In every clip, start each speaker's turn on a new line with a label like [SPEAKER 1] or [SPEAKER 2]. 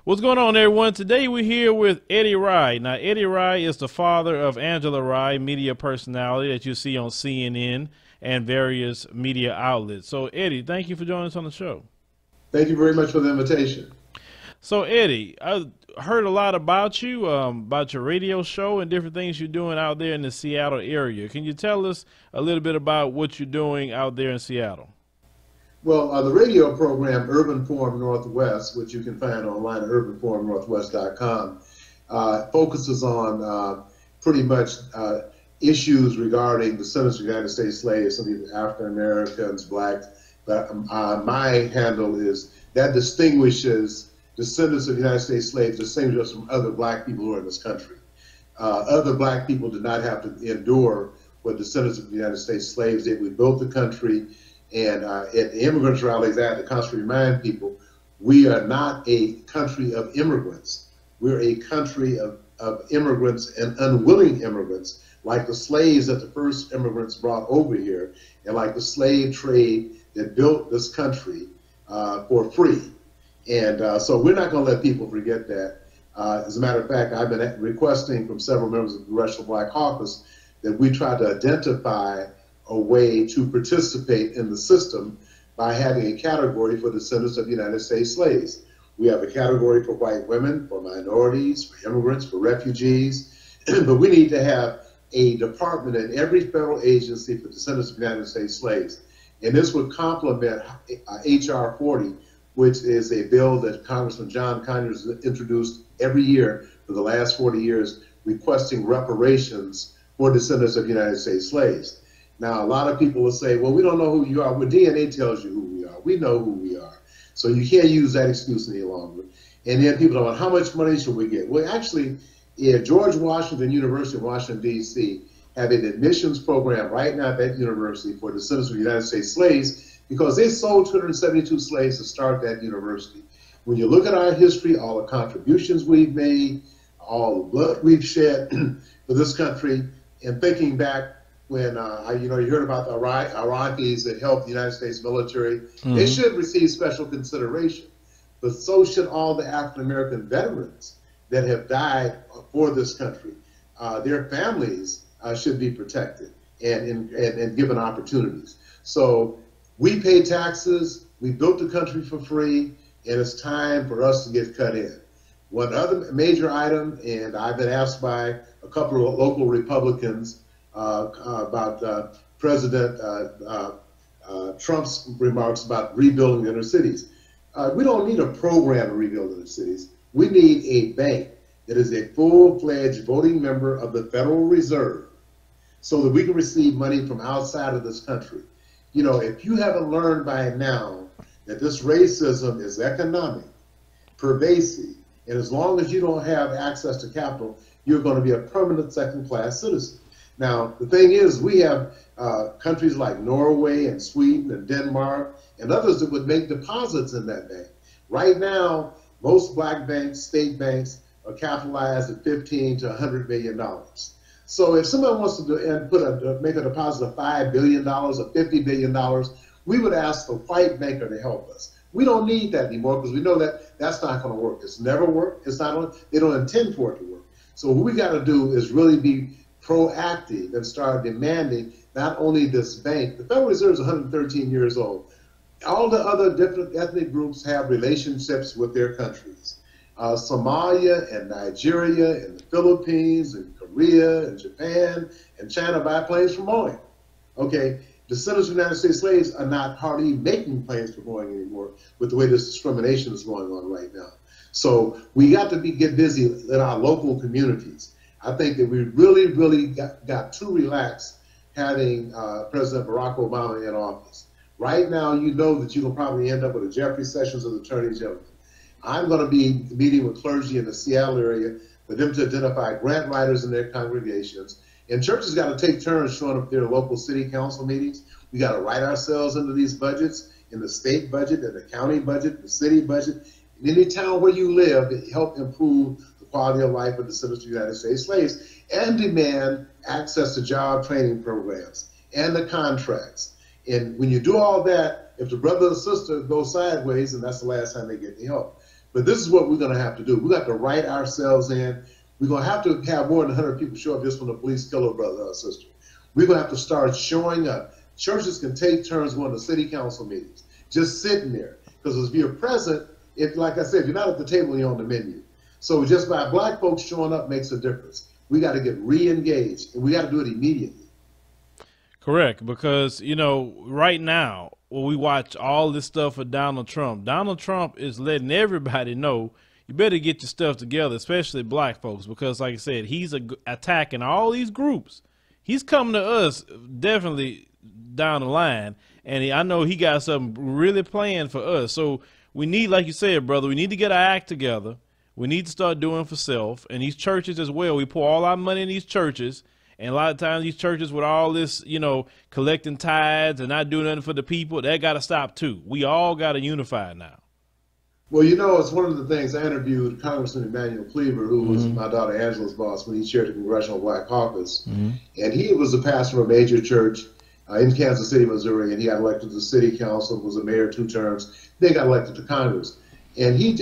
[SPEAKER 1] What's going on, everyone? Today we're here with Eddie Rye. Now, Eddie Rye is the father of Angela Rye, media personality that you see on CNN and various media outlets. So, Eddie, thank you for joining us on the show.
[SPEAKER 2] Thank you very much for the invitation.
[SPEAKER 1] So, Eddie, I heard a lot about you, about your radio show and different things you're doing out there in the Seattle area. Can you tell us a little bit about what you're doing out there in Seattle?
[SPEAKER 2] Well, the radio program Urban Forum Northwest, which you can find online at urbanforumnorthwest.com, focuses on pretty much issues regarding descendants of United States slaves, some of the African Americans, blacks. But my handle is that distinguishes descendants of United States slaves, distinguishes us from other black people who are in this country. Other black people did not have to endure what descendants of the United States slaves did. We built the country. And at the immigrants rallies, I had to constantly remind people, we are not a country of immigrants. We're a country of immigrants and unwilling immigrants, like the slaves that the first immigrants brought over here, and like the slave trade that built this country for free. And so we're not going to let people forget that. As a matter of fact, I've been requesting from several members of the Congressional Black Caucus that we try to identify a way to participate in the system by having a category for descendants of United States slaves. We have a category for white women, for minorities, for immigrants, for refugees, but we need to have a department in every federal agency for descendants of United States slaves. And this would complement H.R. 40, which is a bill that Congressman John Conyers introduced every year for the last 40 years, requesting reparations for descendants of United States slaves. Now, a lot of people will say, well, we don't know who you are. Well, DNA tells you who we are. We know who we are. So you can't use that excuse any longer. And then people are like, how much money should we get? Well, actually, George Washington University of Washington, D.C. have an admissions program right now at that university for descendants of United States slaves because they sold 272 slaves to start that university. When you look at our history, all the contributions we've made, all the blood we've shed for this country, and thinking back, when you heard about the Iraqis that helped the United States military, they should receive special consideration. But so should all the African American veterans that have died for this country. Their families should be protected and given opportunities. So we pay taxes, we built the country for free, and it's time for us to get cut in. One other major item, and I've been asked by a couple of local Republicans about President Trump's remarks about rebuilding inner cities. We don't need a program to rebuild inner cities. We need a bank that is a full-fledged voting member of the Federal Reserve so that we can receive money from outside of this country. You know, if you haven't learned by now that this racism is economic, pervasive, and as long as you don't have access to capital, you're going to be a permanent second-class citizen. Now, the thing is, we have countries like Norway and Sweden and Denmark and others that would make deposits in that bank. Right now, most black banks, state banks, are capitalized at $15 to $100 million. So if someone wants to make a deposit of $5 billion or $50 billion, we would ask the white banker to help us. We don't need that anymore because we know that that's not going to work. It's never worked. They don't intend for it to work. So what we got to do is really be proactive and start demanding not only this bank. The Federal Reserve is 113 years old. All the other different ethnic groups have relationships with their countries. Somalia and Nigeria and the Philippines and Korea and Japan and China buy planes from Boeing. Okay, descendants of United States slaves are not hardly making planes for Boeing anymore with the way this discrimination is going on right now. So we got to get busy in our local communities. I think that we really got too relaxed having President Barack Obama in office. Right now, you know that you will probably end up with a Jeffrey Sessions as Attorney General. I'm going to be meeting with clergy in the Seattle area for them to identify grant writers in their congregations. And churches got to take turns showing up at their local city council meetings. We got to write ourselves into these budgets, in the state budget, in the county budget, the city budget, in any town where you live to help improve quality of life of descendants of the United States slaves, and demand access to job training programs and the contracts. And when you do all that, if the brother or sister goes sideways, then that's the last time they get the help. But this is what we're going to have to do. We got to write ourselves in. We're going to have more than 100 people show up just when the police kill a brother or sister. We're going to have to start showing up. Churches can take turns going to city council meetings, just sitting there. Because if you're present, like I said, if you're not at the table, you're on the menu. So just by black folks showing up makes a difference. We got to get re-engaged, and we got to do it immediately.
[SPEAKER 1] Correct, because, you know, right now, when we watch all this stuff with Donald Trump is letting everybody know you better get your stuff together, especially black folks, because, like I said, he's attacking all these groups. He's coming to us definitely down the line, and I know he got something really planned for us. So we need, like you said, brother, we need to get our act together. We need to start doing for self, and these churches as well. We pour all our money in these churches. And a lot of times these churches with all this, you know, collecting tithes and not doing nothing for the people, that got to stop too. We all got to unify now.
[SPEAKER 2] Well, you know, it's one of the things I interviewed Congressman Emanuel Cleaver, who was my daughter Angela's boss when he chaired the Congressional Black Caucus. And he was a pastor of a major church in Kansas City, Missouri, and he got elected to the city council, was a mayor 2 terms, then got elected to Congress. And he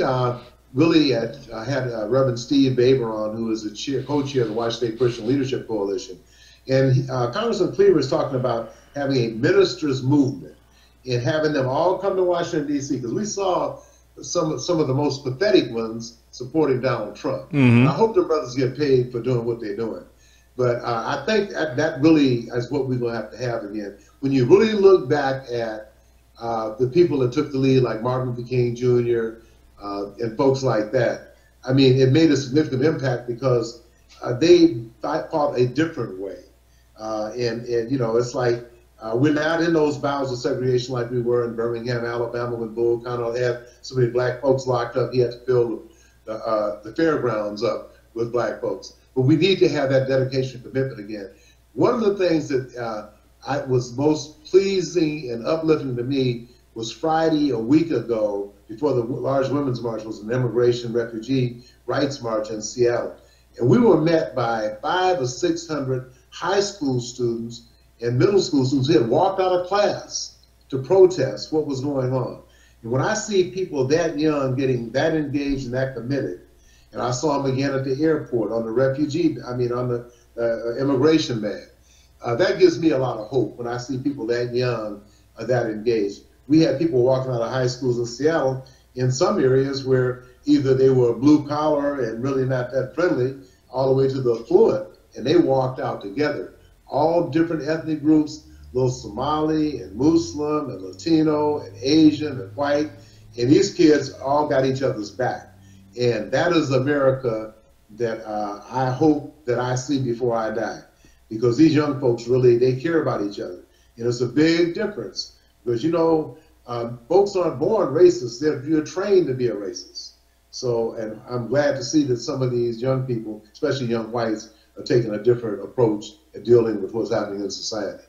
[SPEAKER 2] really had Reverend Steve Baber on, who is the co-chair of the Washington State Christian Leadership Coalition. And Congressman Cleaver is talking about having a ministers' movement and having them all come to Washington, D.C., because we saw some of the most pathetic ones supporting Donald Trump. And I hope the brothers get paid for doing what they're doing. But I think that really is what we're going to have again. When you really look back at the people that took the lead, like Martin Luther King Jr., and folks like that, I mean, it made a significant impact because they fought a different way. And you know, it's like we're not in those bowels of segregation like we were in Birmingham, Alabama, when Bull Connell had so many black folks locked up. He had to fill the fairgrounds up with black folks. But we need to have that dedication and commitment again. One of the things that was most pleasing and uplifting to me was Friday, a week ago, before the large women's march, was an immigration refugee rights march in Seattle. And we were met by 500 or 600 high school students and middle school students who had walked out of class to protest what was going on. And when I see people that young getting that engaged and that committed, and I saw them again at the airport on the immigration van, that gives me a lot of hope when I see people that young, that engaged. We had people walking out of high schools in Seattle in some areas where either they were blue collar and really not that friendly, all the way to the affluent, and they walked out together. All different ethnic groups, little Somali and Muslim and Latino and Asian and white, and these kids all got each other's back. And that is America that I hope that I see before I die, because these young folks really, they care about each other. And it's a big difference. Because, you know, folks aren't born racist. You're trained to be a racist. So, and I'm glad to see that some of these young people, especially young whites, are taking a different approach at dealing with what's happening in society.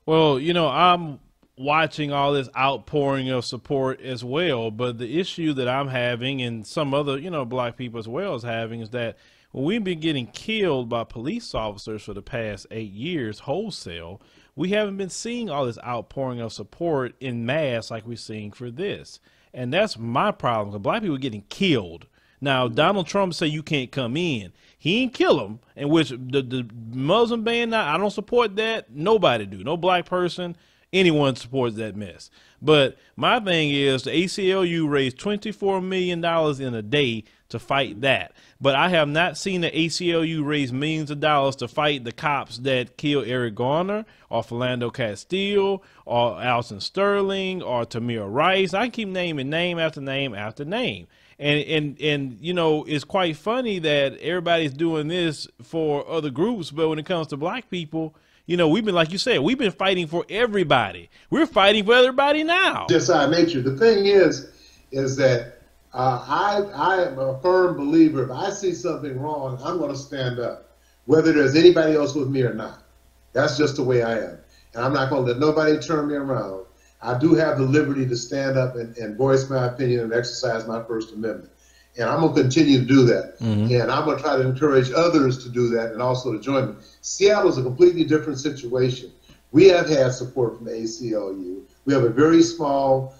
[SPEAKER 1] Well, you know, I'm watching all this outpouring of support as well. But the issue that I'm having, and some other, you know, black people as well is having, is that when we've been getting killed by police officers for the past 8 years wholesale, we haven't been seeing all this outpouring of support in mass like we're seeing for this. And that's my problem, because black people are getting killed. Now, Donald Trump say you can't come in. He ain't kill them, in which the Muslim ban, I don't support that. Nobody do. No black person, anyone supports that mess. But my thing is the ACLU raised $24 million in a day to fight that. But I have not seen the ACLU raise millions of dollars to fight the cops that killed Eric Garner or Philando Castile or Alton Sterling or Tamir Rice. I keep naming name after name after name. And you know, it's quite funny that everybody's doing this for other groups, but when it comes to black people, you know, we've been, like you said, we've been fighting for everybody. We're fighting for everybody now.
[SPEAKER 2] Just our nature. The thing is that I am a firm believer. If I see something wrong, I'm going to stand up, whether there's anybody else with me or not. That's just the way I am. And I'm not going to let nobody turn me around. I do have the liberty to stand up and voice my opinion and exercise my First Amendment. And I'm going to continue to do that. And I'm going to try to encourage others to do that and also to join me. Seattle is a completely different situation. We have had support from the ACLU. We have a very small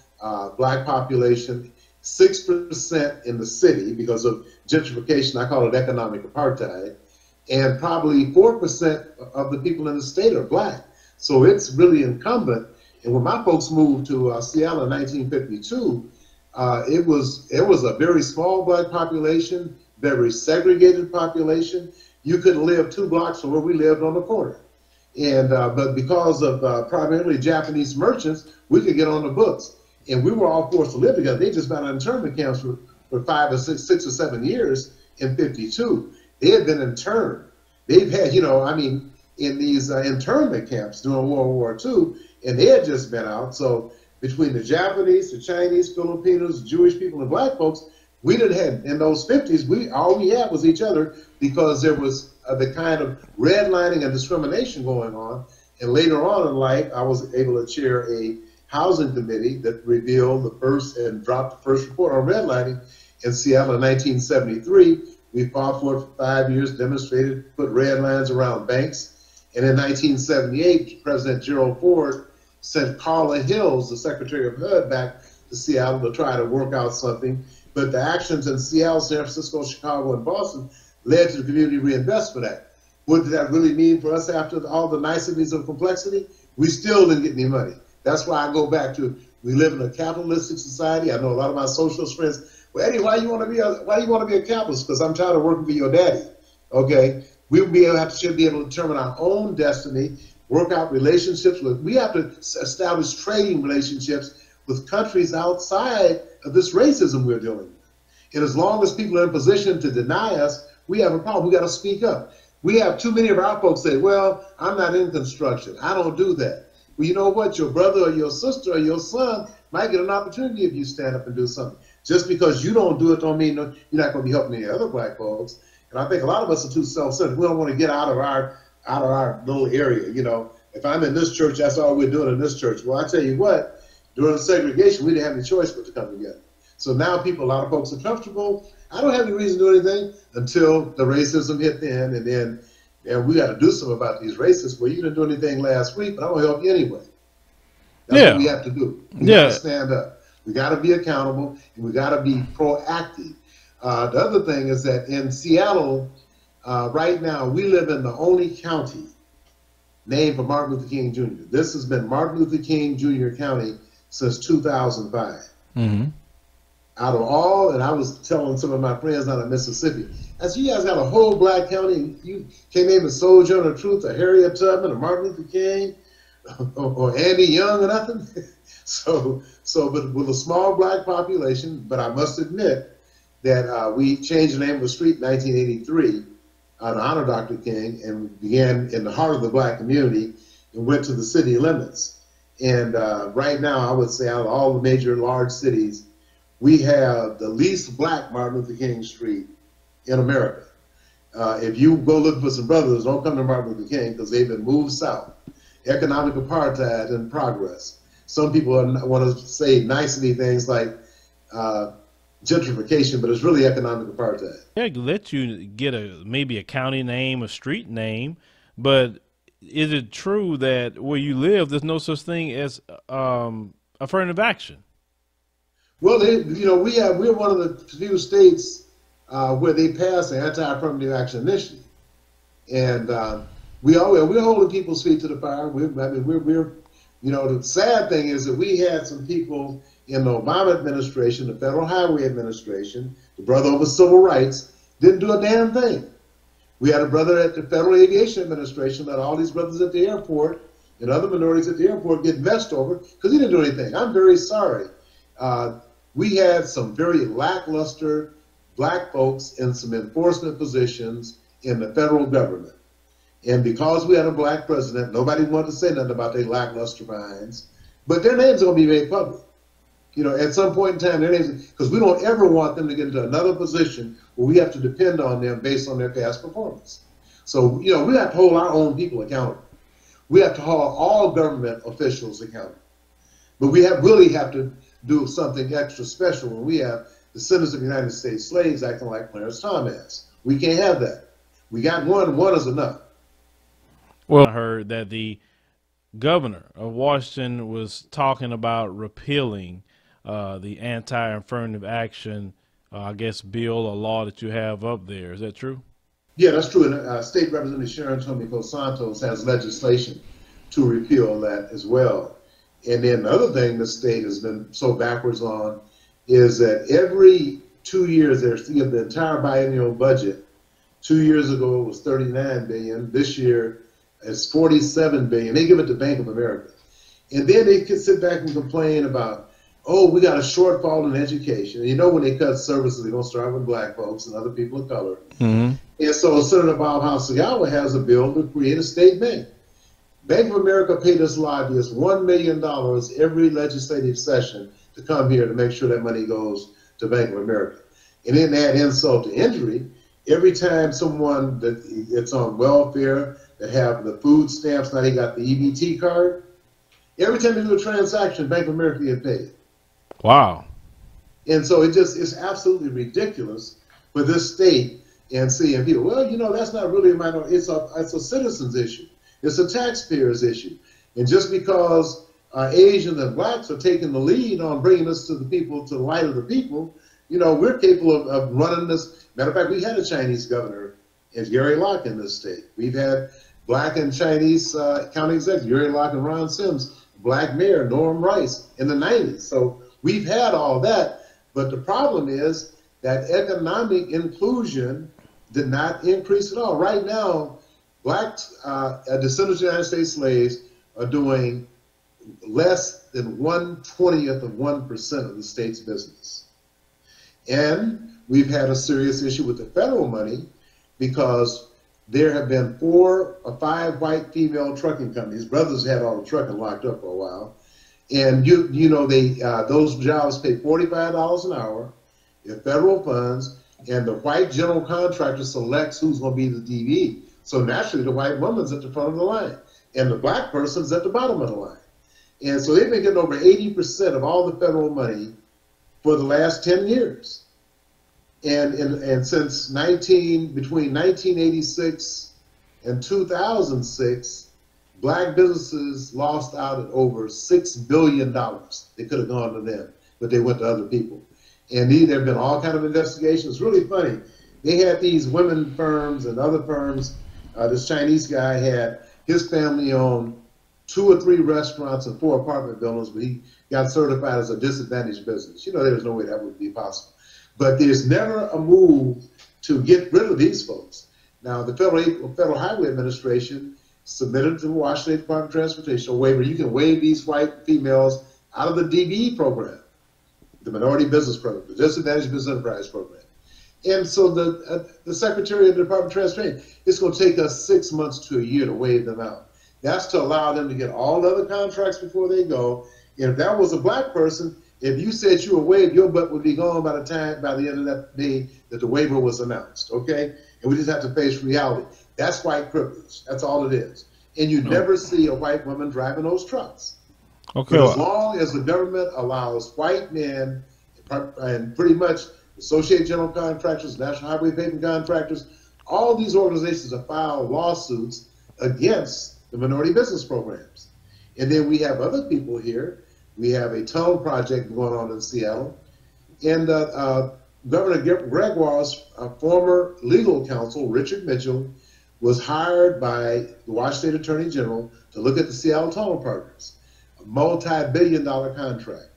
[SPEAKER 2] black population. 6% in the city because of gentrification. I call it economic apartheid. And probably 4% of the people in the state are black. So it's really incumbent. And when my folks moved to Seattle in 1952, it was a very small black population, very segregated population. You couldn't live 2 blocks from where we lived on the corner. And but because of primarily Japanese merchants, we could get on the books. And we were all forced to live together. They just been on internment camps for 5 or 6 or 7 years in 52. They had been interned. They've had, I mean, in these internment camps during World War II, and they had just been out. So between the Japanese, the Chinese, Filipinos, Jewish people, and black folks, we didn't have, in those 50s, all we had was each other because there was the kind of redlining and discrimination going on. And later on in life, I was able to chair a housing committee that revealed the first and dropped the first report on redlining in Seattle in 1973. We fought for it for 5 years, demonstrated, put red lines around banks. And in 1978, President Gerald Ford sent Carla Hills, the Secretary of HUD, back to Seattle to try to work out something. But the actions in Seattle, San Francisco, Chicago, and Boston led to the Community Reinvestment Act. What did that really mean for us after all the niceties of complexity? We still didn't get any money. That's why I go back to, we live in a capitalistic society. I know a lot of my socialist friends, well, Eddie, why do you want to be a capitalist? Because I'm tired of working for your daddy. Okay, we should be able to determine our own destiny, work out relationships with. We have to establish trading relationships with countries outside of this racism we're dealing with. And as long as people are in position to deny us, we have a problem. We got to speak up. We have too many of our folks say, "Well, I'm not in construction. I don't do that." Well, you know what? Your brother or your sister or your son might get an opportunity if you stand up and do something. Just because you don't do it don't mean you're not going to be helping any other black folks. And I think a lot of us are too self-centered. We don't want to get out of our little area. If I'm in this church, that's all we're doing in this church. Well, I tell you what, during segregation, we didn't have any choice but to come together. So now a lot of folks are comfortable. I don't have any reason to do anything until the racism hit the end, and then we got to do something about these racists. Well, you didn't do anything last week, but I'm going to help you anyway. That's what we have to do. We got to stand up. We got to be accountable, and we got to be proactive. The other thing is that in Seattle, right now, we live in the only county named for Martin Luther King Jr. This has been Martin Luther King Jr. County since 2005.
[SPEAKER 1] Mm-hmm.
[SPEAKER 2] Out of all, and I was telling some of my friends out of Mississippi, I said, you guys got a whole black county, and you can't name a Sojourner Truth, or Harriet Tubman, or Martin Luther King, or Andy Young, or nothing. But with a small black population, but I must admit that we changed the name of the street in 1983 to honor Dr. King, and began in the heart of the black community and went to the city limits. And right now, I would say out of all the major large cities, we have the least black Martin Luther King Street in America. If you go looking for some brothers, don't come to Martin Luther King because they've been moved south. Economic apartheid in progress. Some people want to say nicety things like gentrification, but it's really economic apartheid.
[SPEAKER 1] Yeah, let you get maybe a county name, a street name, but is it true that where you live, there's no such thing as affirmative action?
[SPEAKER 2] Well, we're one of the few states where they passed the Anti-Affirmative Action initiative, and we're holding people's feet to the fire. The sad thing is that we had some people in the Obama administration, the Federal Highway Administration, the brother over civil rights, didn't do a damn thing. We had a brother at the Federal Aviation Administration, let all these brothers at the airport and other minorities at the airport get messed over because he didn't do anything. I'm very sorry. We had some very lackluster black folks in some enforcement positions in the federal government. And because we had a black president, nobody wanted to say nothing about their lackluster minds. But their names are going to be made public. At some point in time, their names, because we don't ever want them to get into another position where we have to depend on them based on their past performance. So, we have to hold our own people accountable. We have to hold all government officials accountable. But we really have to do something extra special when we have the descendants of United States slaves acting like Clarence Thomas. We can't have that. We got one is enough.
[SPEAKER 1] Well, I heard that the governor of Washington was talking about repealing the Anti-Affirmative Action, I guess, bill or law that you have up there. Is that true?
[SPEAKER 2] Yeah, that's true. And State Representative Sharon Tomiko Santos has legislation to repeal that as well. And then the other thing the state has been so backwards on is that every 2 years, they're seeing the entire biennial budget. 2 years ago, it was $39 billion. This year, it's $47 billion. They give it to Bank of America. And then they can sit back and complain about, oh, we got a shortfall in education. And you know, when they cut services, they're going to start with black folks and other people of color.
[SPEAKER 1] Mm-hmm.
[SPEAKER 2] And so Senator Bob Hasagawa has a bill to create a state bank. Bank of America paid us lobbyists $1 million every legislative session to come here to make sure that money goes to Bank of America. And then add insult to injury, every time someone that's on welfare, that have the food stamps, now they got the EBT card, every time they do a transaction, Bank of America get paid.
[SPEAKER 1] Wow.
[SPEAKER 2] And so it's absolutely ridiculous for this state and seeing people, well, you know, that's not really a minority, it's a citizen's issue. It's a taxpayer's issue. And just because Asians and blacks are taking the lead on bringing us to the people, to the light of the people, you know, we're capable of running this. Matter of fact, we had a Chinese governor, it's Gary Locke, in this state. We've had black and Chinese county executives, Gary Locke and Ron Sims, black mayor, Norm Rice, in the 90s. So we've had all that. But the problem is that economic inclusion did not increase at all. Right now, blacks, descendants of United States slaves, are doing less than 1/20th of 1% of the state's business. And we've had a serious issue with the federal money because there have been 4 or 5 white female trucking companies. Brothers had all the trucking locked up for a while. And you know, those jobs pay $45 an hour in federal funds, and the white general contractor selects who's going to be the DV. So naturally, the white woman's at the front of the line, and the black person's at the bottom of the line. And so they've been getting over 80% of all the federal money for the last 10 years. And since between 1986 and 2006, black businesses lost out at over $6 billion. They could have gone to them, but they went to other people. And there have been all kinds of investigations. It's really funny. They had these women firms and other firms. This Chinese guy had his family owned 2 or 3 restaurants and 4 apartment buildings, but he got certified as a disadvantaged business. You know, there's no way that would be possible. But there's never a move to get rid of these folks. Now, the Federal Highway Administration submitted to the Washington Department of Transportation a waiver. You can waive these white females out of the DBE program, the Minority Business Program, the Disadvantaged Business Enterprise Program. And so the Secretary of the Department of Transportation, it's going to take us 6 months to a year to waive them out. That's to allow them to get all other contracts before they go. And if that was a black person, if you said you were waived, your butt would be gone by the end of that day that the waiver was announced, okay? And we just have to face reality. That's white privilege. That's all it is. And you never see a white woman driving those trucks. Okay. But as long as the government allows white men and pretty much Associated General Contractors, National Highway Paving Contractors, all these organizations have filed lawsuits against the minority business programs. And then we have other people here. We have a tunnel project going on in Seattle. And Governor Gregoire's former legal counsel, Richard Mitchell, was hired by the Washington Attorney General to look at the Seattle Tunnel Partners, a multi-billion-dollar contract.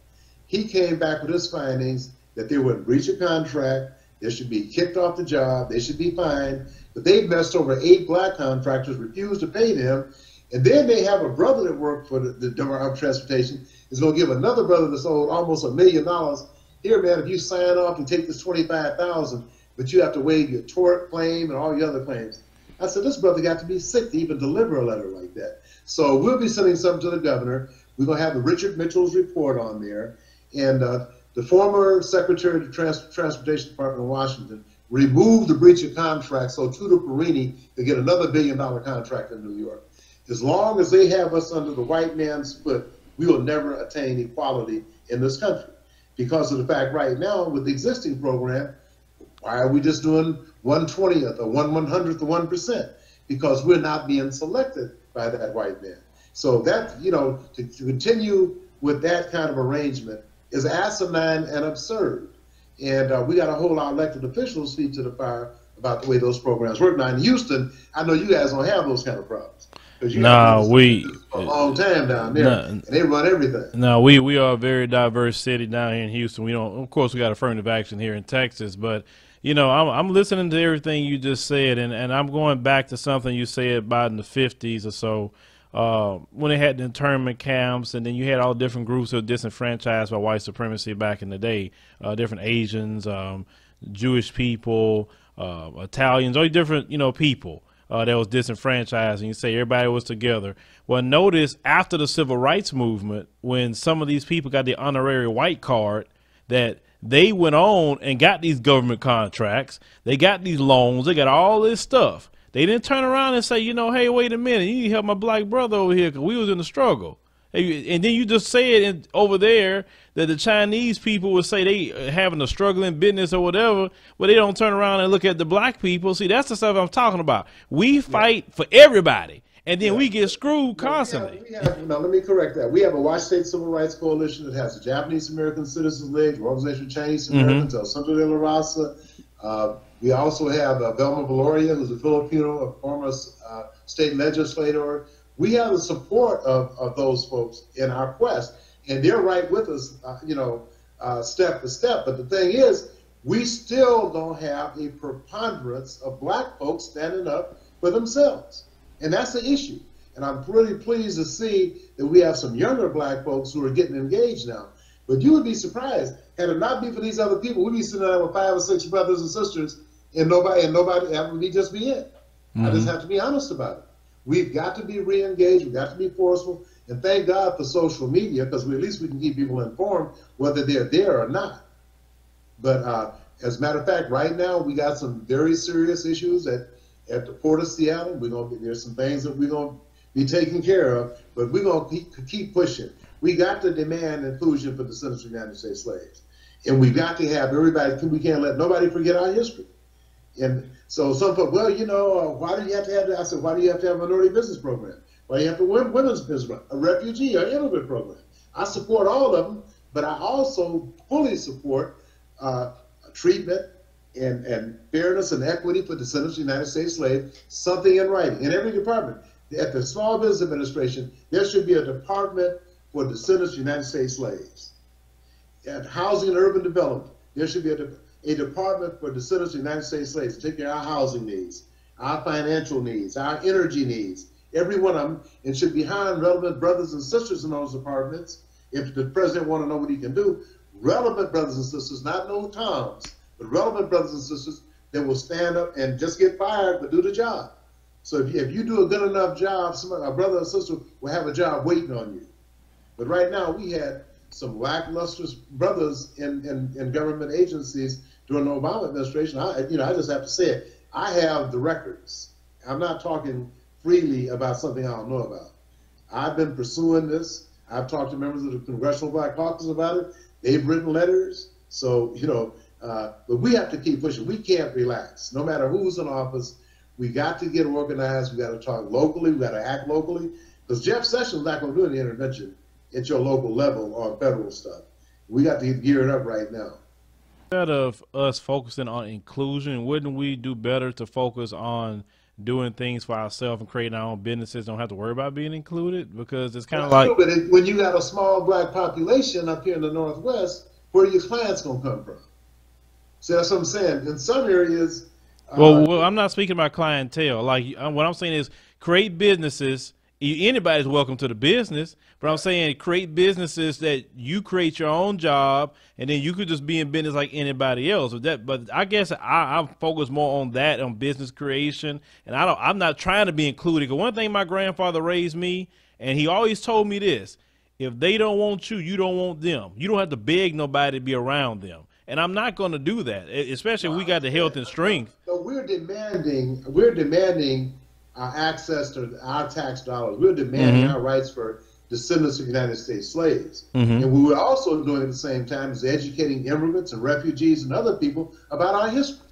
[SPEAKER 2] He came back with his findings that they were in breach of contract, they should be kicked off the job, they should be fined, but they've messed over 8 black contractors, refused to pay them, and then they have a brother that worked for the Department of Transportation, is going to give another brother that's owed almost $1 million. Here, man, if you sign off and take this $25,000, but you have to waive your tort claim and all your other claims. I said, this brother got to be sick to even deliver a letter like that. So we'll be sending something to the governor. We're going to have the Richard Mitchell's report on there. And the former Secretary of the Transportation Department in Washington removed the breach of contract so Tutor Perini could get another $1 billion contract in New York. As long as they have us under the white man's foot, we will never attain equality in this country. Because of the fact right now with the existing program, why are we just doing 1/20th or 1/100th of 1%? Because we're not being selected by that white man. So that, you know, to continue with that kind of arrangement is asinine and absurd. And we got to hold our elected officials' feet to the fire about the way those programs work. Now in Houston, I know you guys don't have those kind of problems because you have been for a long time down there, and they run everything.
[SPEAKER 1] No, we are a very diverse city down here in Houston. We don't, of course, we got affirmative action here in Texas, but you know, I'm listening to everything you just said, and I'm going back to something you said about in the 50s or so. When they had the internment camps, and then you had all different groups that were disenfranchised by white supremacy back in the day, different Asians, Jewish people, Italians, all different, you know, people that was disenfranchised, and you say everybody was together. Well, notice after the civil rights movement, when some of these people got the honorary white card, that they went on and got these government contracts, they got these loans, they got all this stuff. They didn't turn around and say, you know, hey, wait a minute, you need to help my black brother over here because we was in the struggle. And then you just said over there that the Chinese people would say they having a struggling business or whatever, but they don't turn around and look at the black people. See, that's the stuff I'm talking about. We fight for everybody, and then we get screwed constantly.
[SPEAKER 2] No, let me correct that. We have a Washington State Civil Rights Coalition that has the Japanese American Citizens League, the Organization of Chinese Americans, El Centro de la Raza. We also have Velma Valoria, who's a Filipino, a former state legislator. We have the support of those folks in our quest, and they're right with us, you know, step to step. But the thing is, we still don't have a preponderance of black folks standing up for themselves, and that's the issue. And I'm really pleased to see that we have some younger black folks who are getting engaged now. But you would be surprised, had it not been for these other people, we'd be sitting there with 5 or 6 brothers and sisters, and nobody, that would be just be it. I just have to be honest about it. We've got to be re-engaged, we've got to be forceful, and thank God for social media, because at least we can keep people informed whether they're there or not. But as a matter of fact, right now we got some very serious issues at the Port of Seattle. There's some things that we're going to be taking care of, but we're going to keep pushing. We got to demand inclusion for descendants of United States slaves. And we've got to have everybody, we can't let nobody forget our history. And so some folks, well, you know, why do you have to have that? I said, why do you have to have a minority business program? Why do you have to have a women's business program, a refugee or immigrant program? I support all of them, but I also fully support treatment and fairness and equity for descendants of United States slaves, something in writing. In every department, at the Small Business Administration, there should be a department for descendants of United States slaves. At Housing and Urban Development, there should be a department for descendants of United States slaves to take care of our housing needs, our financial needs, our energy needs, every one of them, and should be hiring relevant brothers and sisters in those departments. If the president want to know what he can do, relevant brothers and sisters, not no Toms, but relevant brothers and sisters that will stand up and just get fired but do the job. So if you do a good enough job, a brother or sister will have a job waiting on you. But right now we had some lackluster brothers in government agencies during the Obama administration. I just have to say it. I have the records. I'm not talking freely about something I don't know about. I've been pursuing this. I've talked to members of the Congressional Black Caucus about it. They've written letters. So, but we have to keep pushing. We can't relax. No matter who's in office, we got to get organized. We got to talk locally. We got to act locally. Because Jeff Sessions is not going to do any intervention at your local level on federal stuff. We got to get geared up right now.
[SPEAKER 1] Instead of us focusing on inclusion, wouldn't we do better to focus on doing things for ourselves and creating our own businesses? Don't have to worry about being included, because it's kind of like,
[SPEAKER 2] but when you got a small black population up here in the Northwest, where are your clients going to come from? So that's what I'm saying. In some areas,
[SPEAKER 1] well, I'm not speaking about clientele. Like what I'm saying is create businesses. Anybody's welcome to the business, but I'm saying create businesses that you create your own job, and then you could just be in business like anybody else. But I guess I focus more on that, on business creation, and I'm not trying to be included. Because one thing my grandfather raised me, and he always told me this: if they don't want you, you don't want them. You don't have to beg nobody to be around them. And I'm not going to do that, especially if we got the health and strength.
[SPEAKER 2] So we're demanding our access to our tax dollars. We're demanding our rights for descendants of United States slaves. And we were also doing at the same time is educating immigrants and refugees and other people about our history.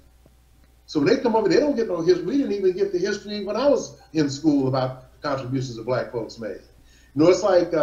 [SPEAKER 2] So when they come over, they don't get no history. We didn't even get the history when I was in school about the contributions that black folks made. It's like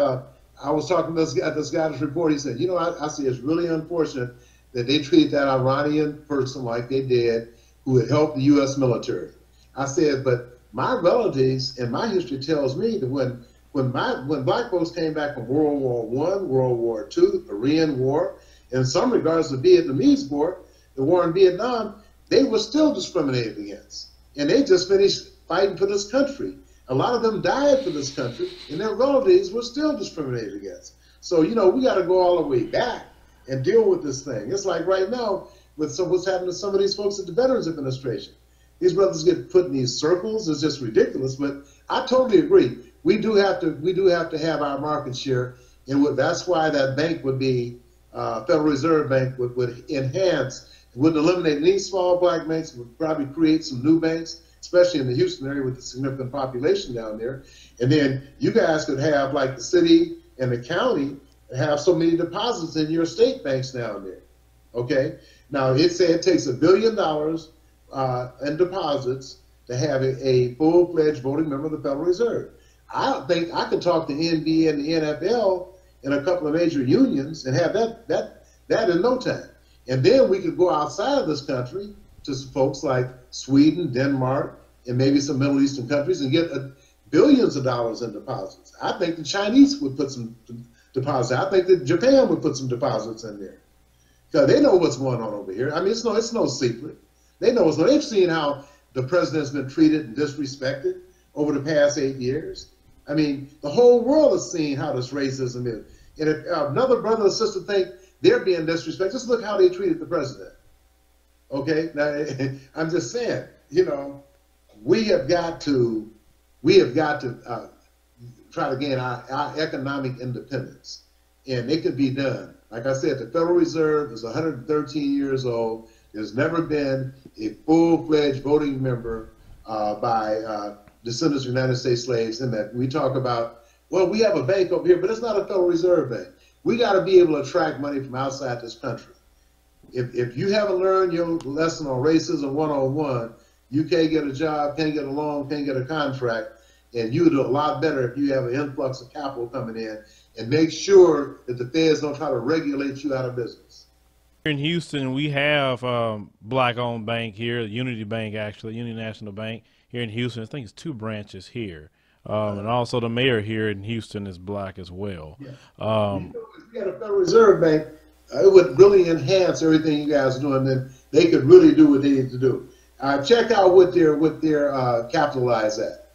[SPEAKER 2] I was talking to this guy, this report. He said, you know, I see it's really unfortunate that they treated that Iranian person like they did, who had helped the U.S. military. I said, but my relatives and my history tells me that when black folks came back from World War I, World War II, the Korean War, in some regards the Vietnamese War, the war in Vietnam, they were still discriminated against. And they just finished fighting for this country. A lot of them died for this country, and their relatives were still discriminated against. So, you know, we got to go all the way back and deal with this thing. It's like right now with what's happening to some of these folks at the Veterans Administration. These brothers get put in these circles. It's just ridiculous. But I totally agree. We do have to have our market share, and that's why that bank would be Federal Reserve Bank would enhance, would eliminate any small black banks, would probably create some new banks, especially in the Houston area with the significant population down there. And then you guys could have, like the city and the county, have so many deposits in your state banks down there. Okay? Now, it takes $1 billion in deposits to have a full-fledged voting member of the Federal Reserve. I think I could talk to the NBA and the NFL and a couple of major unions and have that in no time. And then we could go outside of this country to folks like Sweden, Denmark, and maybe some Middle Eastern countries and get billions of dollars in deposits. I think the Chinese would put some deposits. I think that Japan would put some deposits in there, because they know what's going on over here. I mean, it's no secret. They know they've seen how the president's been treated and disrespected over the past 8 years. I mean, the whole world has seen how this racism is. And if another brother or sister think they're being disrespected, just look how they treated the president. Okay, now I'm just saying, you know, we have got to try to gain our economic independence, and it could be done. Like I said, the Federal Reserve is 113 years old. There's never been a full-fledged voting member by descendants of United States slaves. In that we talk about, well, we have a bank over here, but it's not a Federal Reserve Bank. We got to be able to attract money from outside this country. If you haven't learned your lesson on racism 101, you can't get a job, can't get a loan, can't get a contract, and you do a lot better if you have an influx of capital coming in, and make sure that the feds don't try to regulate you out of business.
[SPEAKER 1] Here in Houston, we have black-owned bank here, Unity Bank, actually, Unity National Bank here in Houston. I think it's 2 branches here. And also the mayor here in Houston is black as well.
[SPEAKER 2] Yeah. If you had a Federal Reserve Bank, it would really enhance everything you guys are doing, and they could really do what they need to do. Check out what they're capitalized at.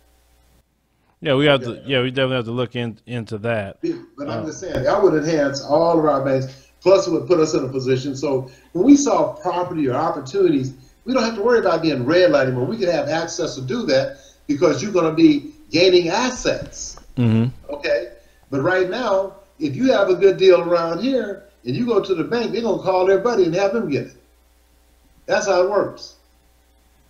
[SPEAKER 1] Yeah, we have to. Yeah, we definitely have to look into that.
[SPEAKER 2] But I'm just saying, that would enhance all of our banks. Plus, it would put us in a position. So when we solve property or opportunities, we don't have to worry about being red light anymore. We can have access to do that because you're going to be gaining assets. Mm-hmm. Okay, but right now, if you have a good deal around here and you go to the bank, they're going to call their buddy and have them get it. That's how it works.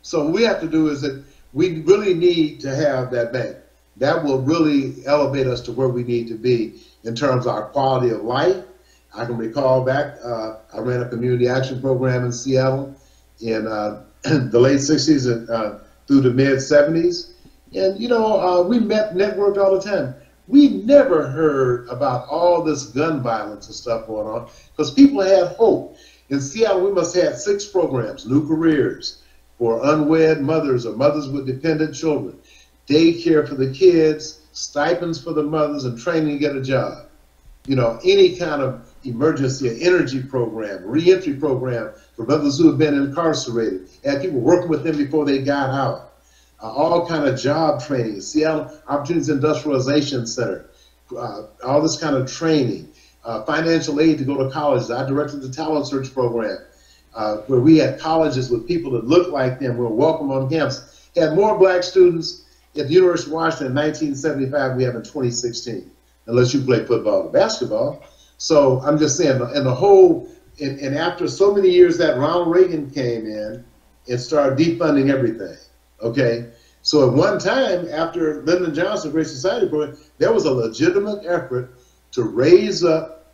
[SPEAKER 2] So what we have to do is that we really need to have that bank. That will really elevate us to where we need to be in terms of our quality of life. I can recall back, I ran a community action program in Seattle in the late 60s and through the mid 70s. And, you know, we networked all the time. We never heard about all this gun violence and stuff going on because people had hope. In Seattle, we must have had 6 programs: new careers for unwed mothers or mothers with dependent children, daycare for the kids, stipends for the mothers, and training to get a job. You know, any kind of emergency or energy program, reentry program for brothers who have been incarcerated, and people working with them before they got out. All kind of job training, Seattle Opportunities Industrialization Center, all this kind of training, financial aid to go to colleges. I directed the talent search program, where we had colleges with people that looked like them, were welcome on campus. Had more black students at the University of Washington in 1975 we have in 2016, unless you play football or basketball. So I'm just saying, and after so many years that Ronald Reagan came in and started defunding everything, okay? So at one time, after Lyndon Johnson Great Society program, there was a legitimate effort to raise up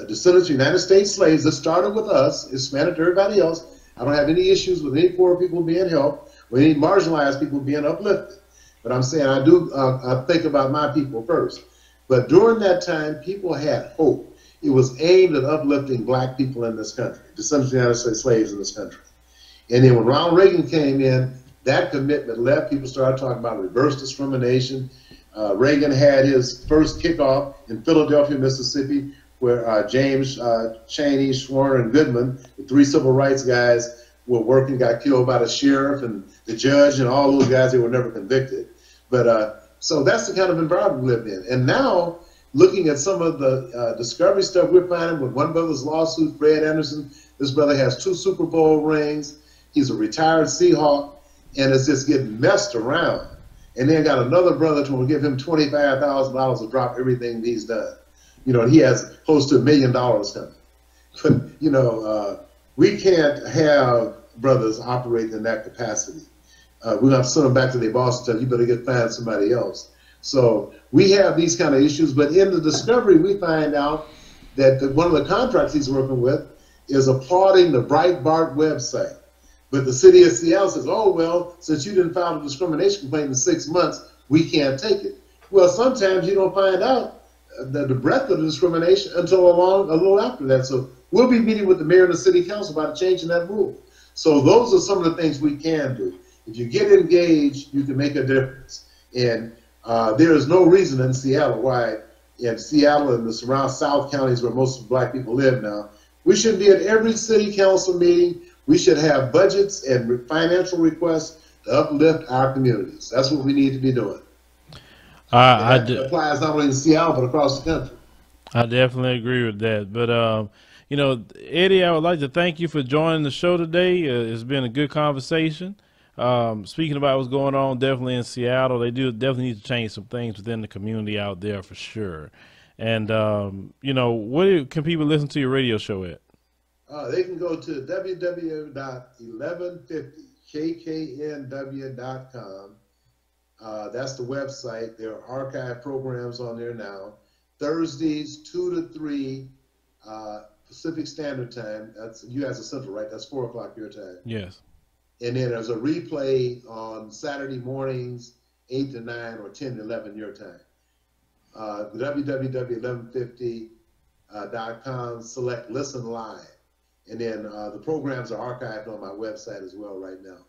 [SPEAKER 2] descendants of United States slaves that started with us, expanded to everybody else. I don't have any issues with any poor people being helped or any marginalized people being uplifted. But I'm saying I think about my people first. But during that time, people had hope. It was aimed at uplifting black people in this country, descendants of the United States slaves in this country. And then when Ronald Reagan came in, that commitment left. People started talking about reverse discrimination. Reagan had his first kickoff in Philadelphia, Mississippi, where James Chaney, Schwerner, and Goodman, the three civil rights guys, were working, got killed by the sheriff and the judge and all those guys. They were never convicted. But so that's the kind of environment we lived in. And now, looking at some of the discovery stuff we're finding with one brother's lawsuit, Fred Anderson, this brother has 2 Super Bowl rings. He's a retired Seahawk, and it's just getting messed around. And then got another brother to give him $25,000 to drop everything he's done. You know, he has close to $1 million coming. But, you know, we can't have brothers operate in that capacity. We're going to send them back to their boss and tell you better find somebody else. So we have these kind of issues, but in the discovery, we find out that one of the contracts he's working with is applauding the Breitbart website. But the city of Seattle says, oh, well, since you didn't file a discrimination complaint in 6 months, we can't take it. Well, sometimes you don't find out the breadth of the discrimination until a little after that. So we'll be meeting with the mayor and the city council about changing that rule. So those are some of the things we can do. If you get engaged, you can make a difference. And there is no reason in Seattle why in Seattle and the surrounding South counties where most of the black people live now, we should be at every city council meeting. We should have budgets and financial requests to uplift our communities. That's what we need to be doing. That applies not only in Seattle, but across the country.
[SPEAKER 1] I definitely agree with that. But, you know, Eddie, I would like to thank you for joining the show today. It's been a good conversation. Speaking about what's going on definitely in Seattle, they do definitely need to change some things within the community out there for sure. And, you know, what can people listen to your radio show at?
[SPEAKER 2] They can go to www.1150kknw.com. That's the website. There are archive programs on there now. Thursdays, 2 to 3 Pacific Standard Time. That's you guys are Central, right? That's 4 o'clock your time.
[SPEAKER 1] Yes.
[SPEAKER 2] And then there's a replay on Saturday mornings, 8 to 9 or 10 to 11 your time. www.1150.com, select Listen Live. And then the programs are archived on my website as well right now.